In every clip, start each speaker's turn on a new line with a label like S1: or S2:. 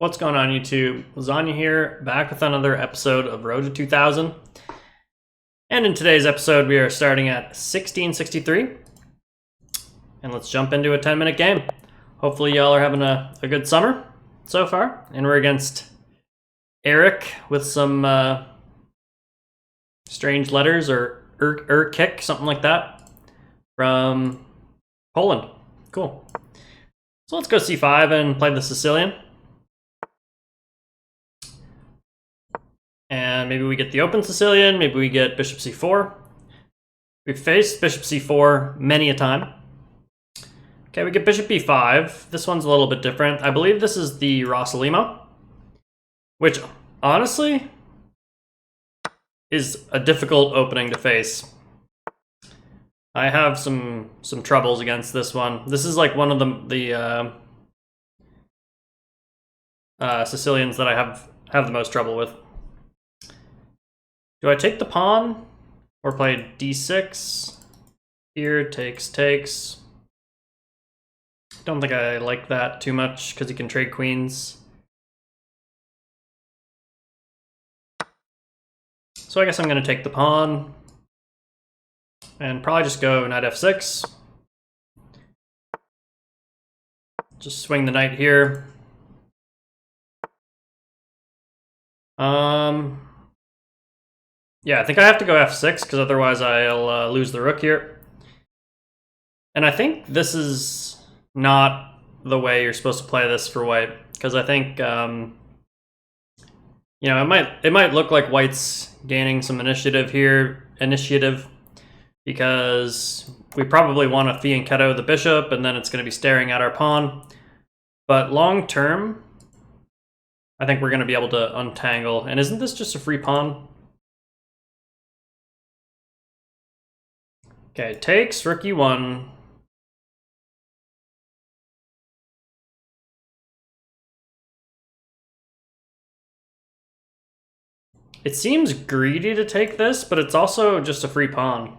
S1: What's going on, YouTube? Lasagna here, back with another episode of Road to 2000. And in today's episode, we are starting at 1663. And let's jump into a 10-minute game. Hopefully y'all are having a good summer so far. And we're against Eric with some strange letters, or kick, something like that, from Poland. Cool. So let's go c5 and play the Sicilian. And maybe we get the open Sicilian, maybe we get bishop c4. We've faced bishop c4 many a time. Okay, we get bishop b5. This one's a little bit different. I believe this is the Rossolimo, which honestly is a difficult opening to face. I have some troubles against this one. This is like one of the Sicilians that I have the most trouble with. Do I take the pawn or play d6? Here, takes. Don't think I like that too much because he can trade queens. So I guess I'm going to take the pawn and probably just go knight f6. Just swing the knight here. Yeah, I think I have to go f6 because otherwise I'll lose the rook here. And I think this is not the way you're supposed to play this for white, because I think you know, it might look like white's gaining some initiative here, because we probably want to fianchetto the bishop and then it's going to be staring at our pawn. But long term, I think we're going to be able to untangle. And isn't this just a free pawn? Okay, takes, rook e1. It seems greedy to take this, but it's also just a free pawn.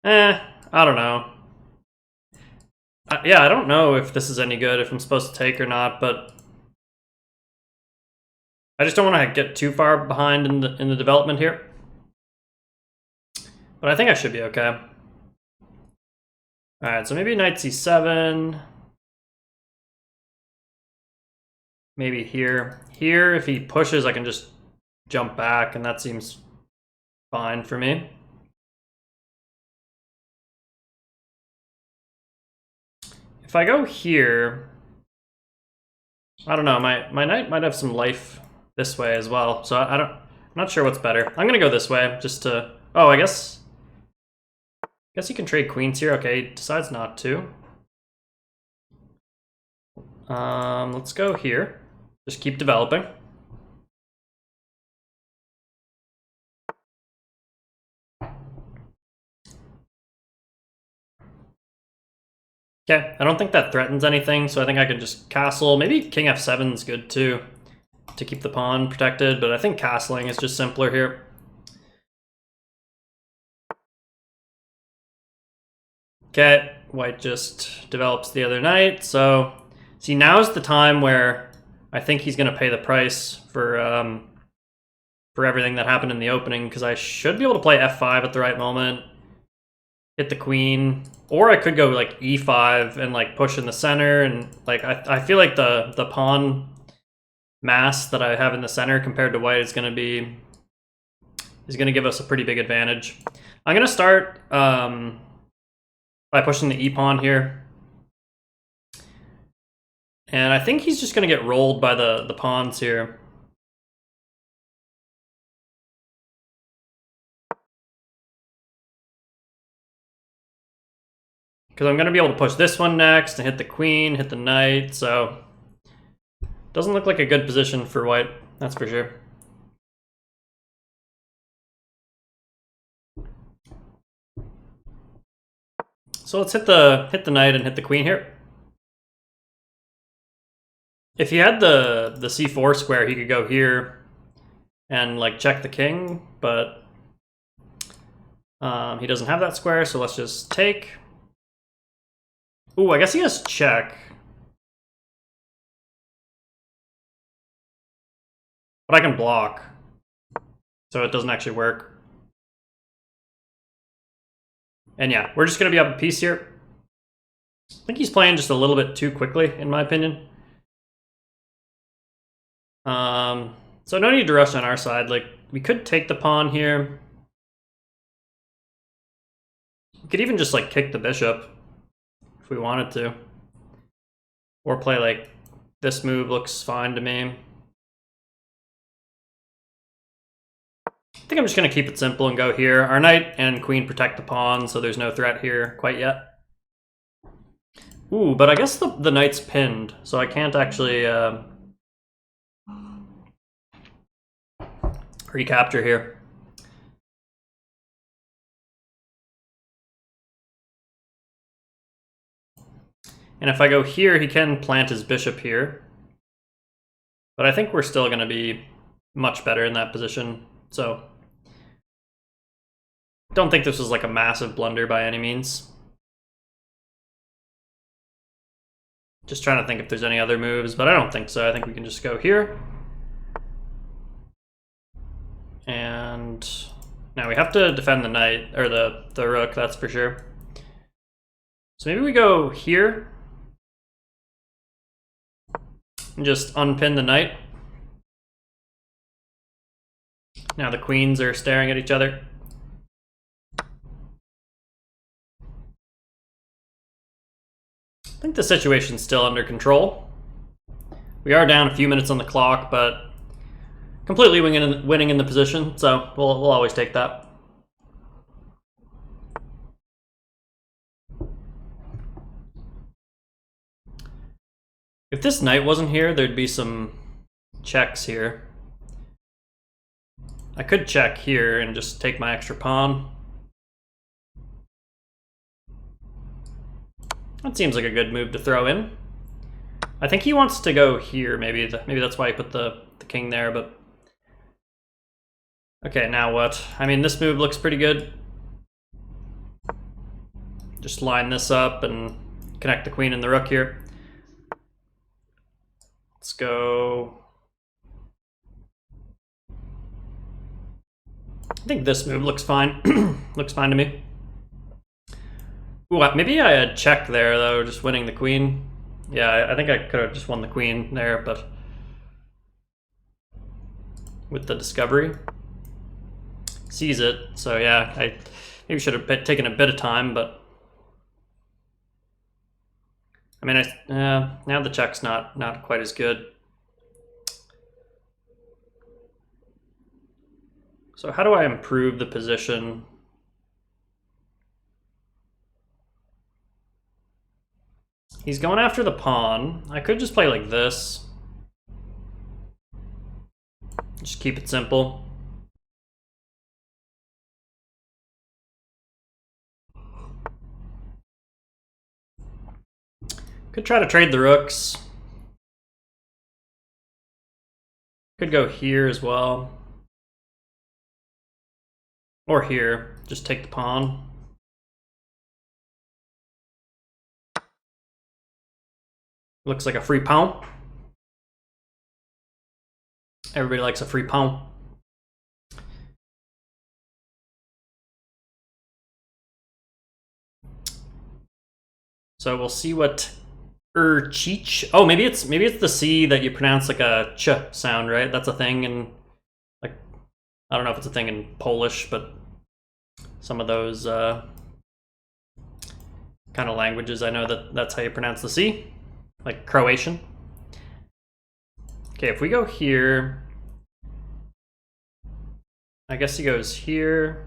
S1: I don't know. Yeah, I don't know if this is any good, if I'm supposed to take or not, but I just don't want to get too far behind in the development here. But I think I should be okay. Alright, so maybe knight c7. Maybe here. Here, if he pushes, I can just jump back, and that seems fine for me. If I go here, I don't know, my knight might have some life this way as well, so I'm not sure what's better. I'm gonna go this way, just to, oh, I guess you can trade queens here. Okay, he decides not to. Let's go here. Just keep developing. Okay, I don't think that threatens anything, so I think I can just castle. Maybe king f7 is good too, to keep the pawn protected, but I think castling is just simpler here. Okay, white just develops the other knight, so see, now's the time where I think he's going to pay the price for everything that happened in the opening, because I should be able to play f5 at the right moment, hit the queen, or I could go like e5 and like push in the center, and like I feel like the pawn mass that I have in the center compared to white is going to give us a pretty big advantage. I'm going to start by pushing the e-pawn here. And I think he's just going to get rolled by the pawns here. Because I'm going to be able to push this one next and hit the queen, hit the knight, so doesn't look like a good position for white, that's for sure. So let's hit the knight and hit the queen here. If he had the c4 square, he could go here and like check the king, but he doesn't have that square, so let's just take. Ooh, I guess he has check. But I can block, so it doesn't actually work. And yeah, we're just going to be up a piece here. I think he's playing just a little bit too quickly, in my opinion. So no need to rush on our side. Like, we could take the pawn here. We could even just, like, kick the bishop if we wanted to. Or play, like, this move looks fine to me. I think I'm just going to keep it simple and go here. Our knight and queen protect the pawn, so there's no threat here quite yet. Ooh, but I guess the knight's pinned, so I can't actually recapture here. And if I go here, he can plant his bishop here. But I think we're still going to be much better in that position, so don't think this was like a massive blunder by any means. Just trying to think if there's any other moves, but I don't think so. I think we can just go here. And now we have to defend the knight, or the rook, that's for sure. So maybe we go here and just unpin the knight. Now the queens are staring at each other. I think the situation's still under control. We are down a few minutes on the clock, but completely winning in the position, so we'll always take that. If this knight wasn't here, there'd be some checks here. I could check here and just take my extra pawn. That seems like a good move to throw in. I think he wants to go here, maybe that's why he put the king there, but... Okay, now what? I mean, this move looks pretty good. Just line this up and connect the queen and the rook here. Let's go... I think this move looks fine. Looks fine to me. Ooh, maybe I had check there, though, just winning the queen. Yeah, I think I could have just won the queen there, but... with the discovery. Sees it, so yeah, I maybe should have taken a bit of time, but... I mean, now the check's not quite as good. So how do I improve the position? He's going after the pawn. I could just play like this. Just keep it simple. Could try to trade the rooks. Could go here as well. Or here, just take the pawn. Looks like a free pawn. Everybody likes a free pawn. So we'll see what Cheech. Oh, maybe it's the C that you pronounce like a ch sound, right? That's a thing in, like, I don't know if it's a thing in Polish, but some of those kind of languages, I know that's how you pronounce the C, like Croatian. Okay, if we go here, I guess he goes here.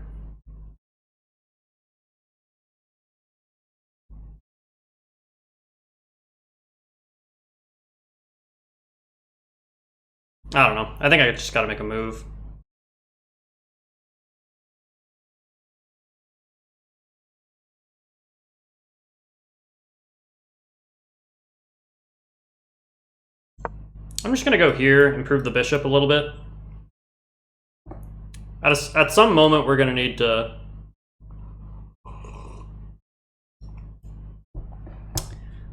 S1: I don't know. I think I just got to make a move. I'm just going to go here, improve the bishop a little bit. At some moment, we're going to need to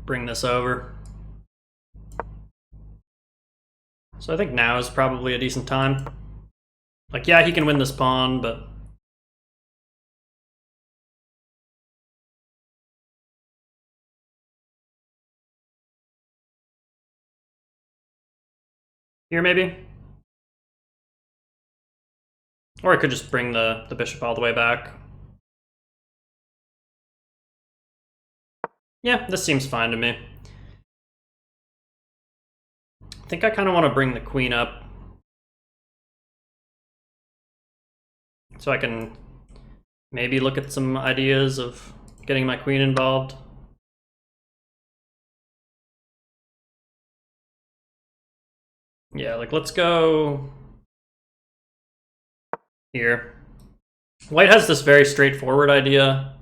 S1: bring this over. So I think now is probably a decent time. Like, yeah, he can win this pawn, but... Here, maybe? Or I could just bring the bishop all the way back. Yeah, this seems fine to me. I think I kind of want to bring the queen up. So I can maybe look at some ideas of getting my queen involved. Yeah, like let's go here. White has this very straightforward idea,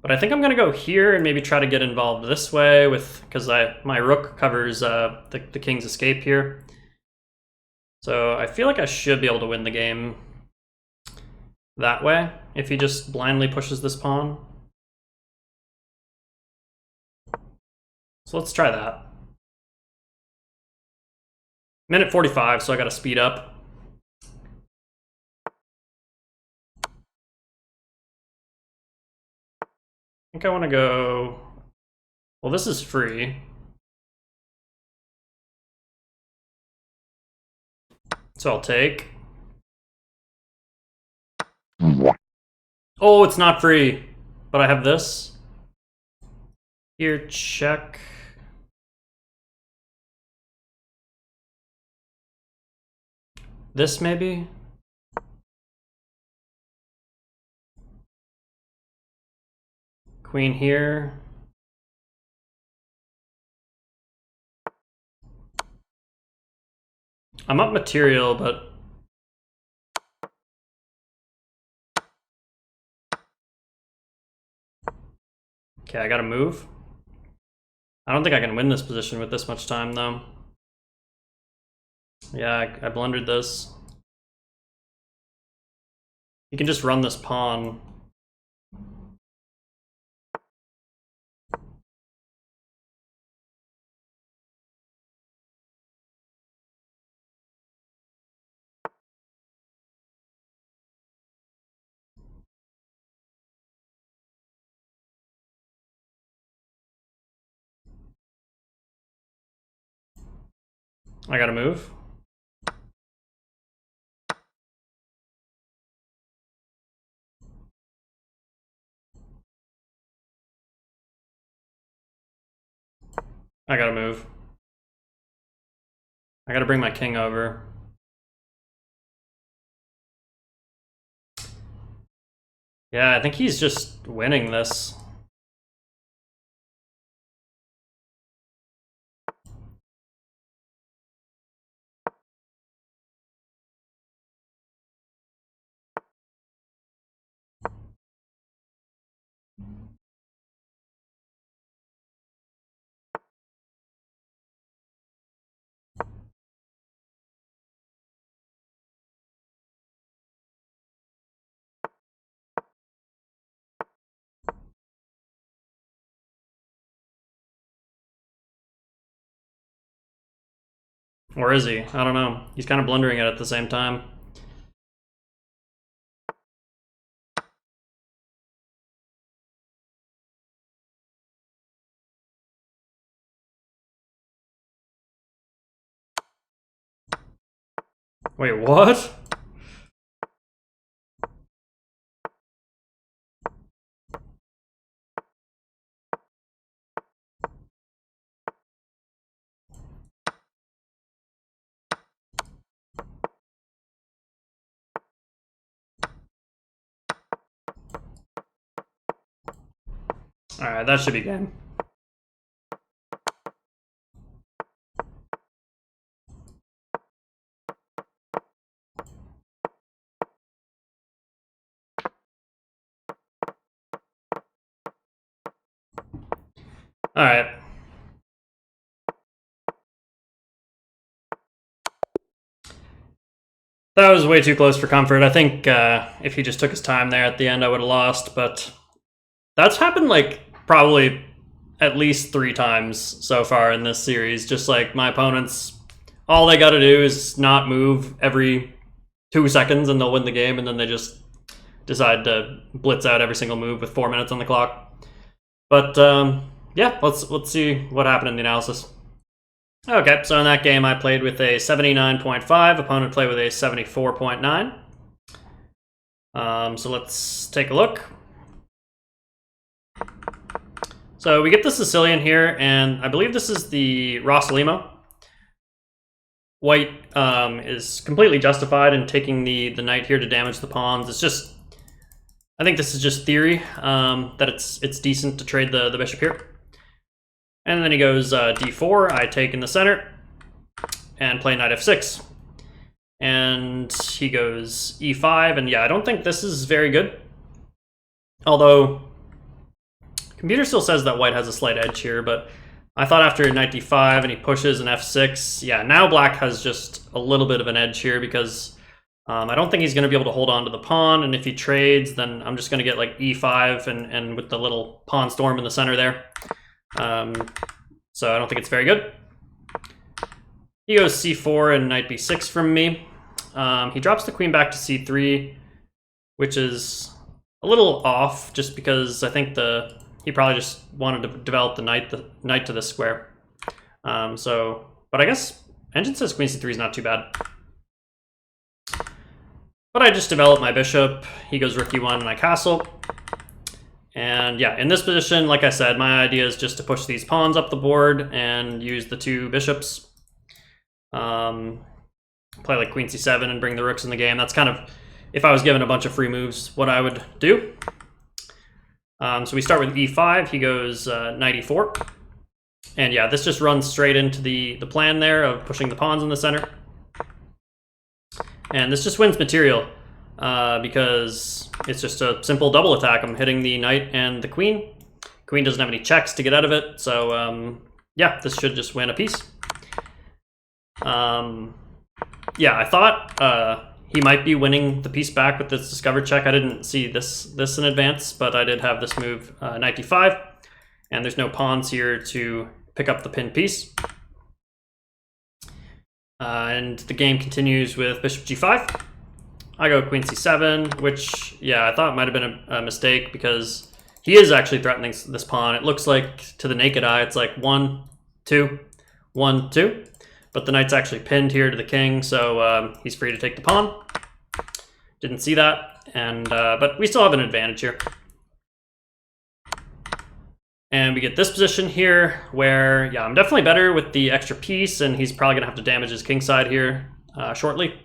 S1: but I think I'm gonna go here and maybe try to get involved this way with, because my rook covers the king's escape here. So I feel like I should be able to win the game that way if he just blindly pushes this pawn. So let's try that. Minute 45, so I gotta speed up. I think I want to go... Well, this is free. So I'll take. Oh, it's not free, but I have this. Here, check. This maybe? Queen here. I'm up material, but... Okay, I gotta move. I don't think I can win this position with this much time, though. Yeah, I blundered this. You can just run this pawn. I gotta move. I gotta move. I gotta bring my king over. Yeah, I think he's just winning this. Or is he? I don't know. He's kind of blundering it at the same time. Wait, what? Alright, that should be game. Alright. That was way too close for comfort. I think if he just took his time there at the end, I would have lost, but that's happened like probably at least 3 times so far in this series. Just like my opponents all they got to do is not move every 2 seconds and they'll win the game, and then they just decide to blitz out every single move with 4 minutes on the clock. But yeah, let's see what happened in the analysis. Okay, so in that game I played with a 79.5, opponent played with a 74.9. So let's take a look. So we get the Sicilian here, and I believe this is the Rossolimo. White is completely justified in taking the knight here to damage the pawns. It's just, I think this is just theory, that it's decent to trade the bishop here. And then he goes d4, I take in the center, and play knight f6. And he goes e5, and yeah, I don't think this is very good. Although, computer still says that white has a slight edge here, but I thought after knight d5 and he pushes an f6, yeah, now black has just a little bit of an edge here because I don't think he's going to be able to hold on to the pawn, and if he trades, then I'm just going to get like e5 and with the little pawn storm in the center there. So I don't think it's very good. He goes c4 and knight b6 from me. He drops the queen back to c3, which is a little off just because I think he probably just wanted to develop the knight to this square. But I guess engine says queen c3 is not too bad. But I just developed my bishop. He goes rook e1 and I castle. And yeah, in this position, like I said, my idea is just to push these pawns up the board and use the 2 bishops. Play like queen c7 and bring the rooks in the game. That's kind of, if I was given a bunch of free moves, what I would do. So we start with e5, he goes knight e4. And yeah, this just runs straight into the plan there of pushing the pawns in the center. And this just wins material because it's just a simple double attack. I'm hitting the knight and the queen. Queen doesn't have any checks to get out of it, so yeah, this should just win a piece. Yeah, I thought he might be winning the piece back with this discovered check. I didn't see this in advance, but I did have this move, knight d5, and there's no pawns here to pick up the pinned piece. And the game continues with bishop g5. I go queen c7, which, yeah, I thought might have been a mistake because he is actually threatening this pawn. It looks like, to the naked eye, it's like 1, 2, 1, 2. But the knight's actually pinned here to the king, so he's free to take the pawn. Didn't see that, and but we still have an advantage here. And we get this position here where, yeah, I'm definitely better with the extra piece, and he's probably going to have to damage his king side here shortly.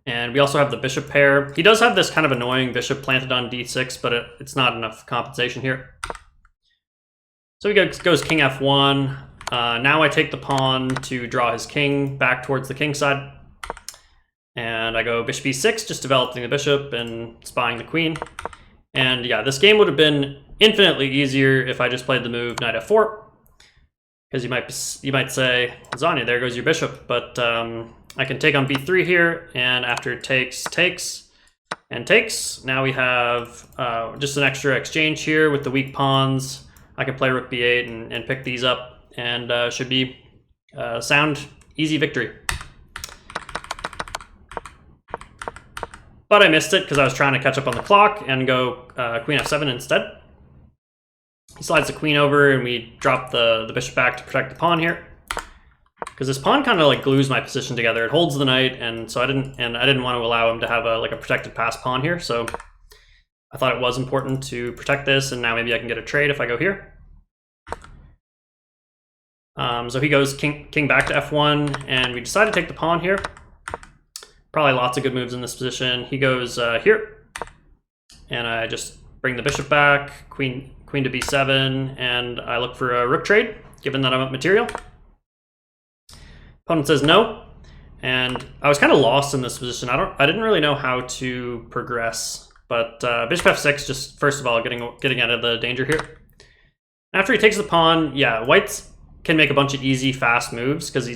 S1: And we also have the bishop pair. He does have this kind of annoying bishop planted on d6, but it's not enough compensation here. So he goes king f1. Now I take the pawn to draw his king back towards the king side. And I go bishop e6, just developing the bishop and spying the queen. And yeah, this game would have been infinitely easier if I just played the move knight f4. Because you might say, Lasagna, there goes your bishop. But I can take on b3 here, and after it takes, and takes, now we have just an extra exchange here with the weak pawns. I can play rook b8 and pick these up, and should be a sound, easy victory. But I missed it because I was trying to catch up on the clock and go queen f7 instead. He slides the queen over, and we drop the bishop back to protect the pawn here. Because this pawn kind of like glues my position together. It holds the knight, and so I didn't want to allow him to have a protected pass pawn here. So I thought it was important to protect this, and now maybe I can get a trade if I go here. So he goes king back to f1, and we decide to take the pawn here. Probably lots of good moves in this position. He goes here, and I just bring the bishop back, queen to b7, and I look for a rook trade, given that I'm up material. Opponent says no, and I was kind of lost in this position. I didn't really know how to progress, but bishop f6, just first of all getting out of the danger here. After he takes the pawn, yeah, whites can make a bunch of easy, fast moves because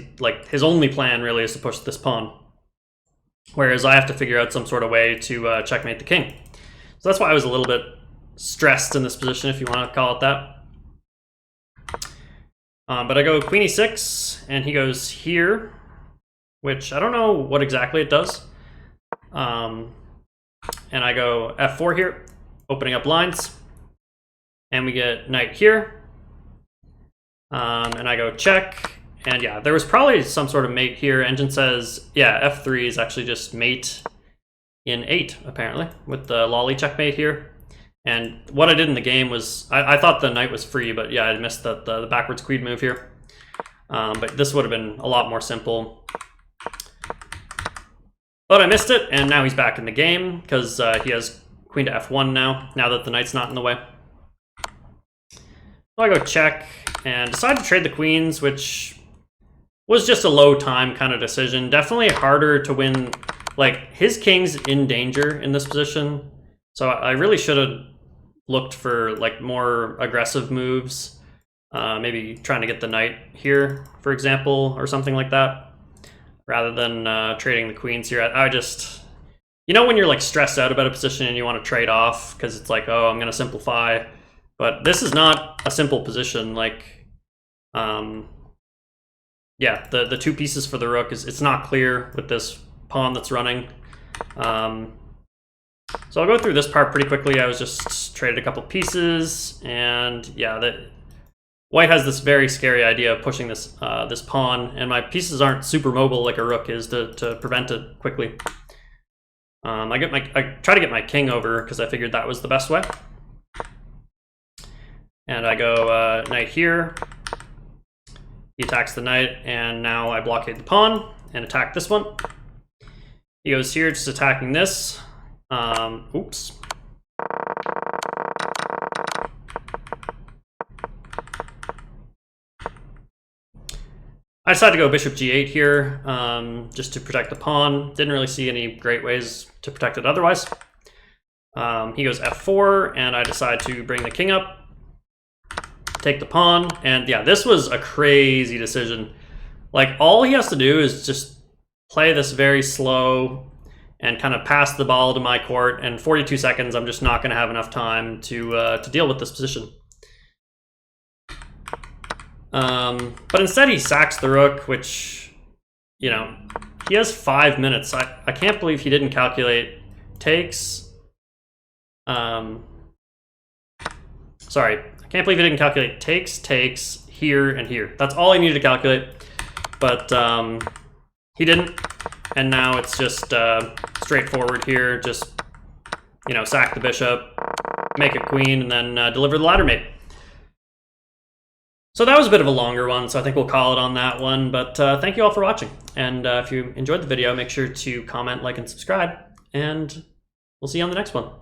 S1: his only plan really is to push this pawn. Whereas I have to figure out some sort of way to checkmate the king. So that's why I was a little bit stressed in this position, if you want to call it that. But I go queen e6, and he goes here, which I don't know what exactly it does. And I go f4 here, opening up lines. And we get knight here. And I go check. And yeah, there was probably some sort of mate here. Engine says, yeah, f3 is actually just mate in 8, apparently, with the lolly checkmate here. And what I did in the game was, I thought the knight was free, but yeah, I missed the backwards queen move here. But this would have been a lot more simple. But I missed it, and now he's back in the game, because he has queen to f1 now that the knight's not in the way. So I go check, and decide to trade the queens, which was just a low time kind of decision. Definitely harder to win. Like, his king's in danger in this position, so I really should have looked for like more aggressive moves. Maybe trying to get the knight here, for example, or something like that, rather than trading the queens here. I just, you know, when you're like stressed out about a position and you want to trade off because it's like, oh, I'm going to simplify. But this is not a simple position. Like, yeah, the two pieces for the rook it's not clear with this pawn that's running. So I'll go through this part pretty quickly. I was just traded a couple pieces, and yeah, white has this very scary idea of pushing this this pawn, and my pieces aren't super mobile like a rook is to prevent it quickly. I try to get my king over because I figured that was the best way. And I go knight here. He attacks the knight, and now I blockade the pawn and attack this one. He goes here, just attacking this. Oops. I decided to go bishop g8 here, just to protect the pawn. Didn't really see any great ways to protect it otherwise. He goes f4, and I decide to bring the king up, take the pawn, and yeah, this was a crazy decision. Like, all he has to do is just play this very slow and kind of pass the ball to my court, and 42 seconds, I'm just not going to have enough time to deal with this position. But instead he sacks the rook, which, you know, he has 5 minutes. I can't believe he didn't calculate takes. Sorry, I can't believe he didn't calculate takes, here, and here. That's all he needed to calculate, but he didn't. And now it's just straightforward here. Just, you know, sack the bishop, make a queen, and then deliver the ladder mate. So that was a bit of a longer one, so I think we'll call it on that one. But thank you all for watching. And if you enjoyed the video, make sure to comment, like, and subscribe. And we'll see you on the next one.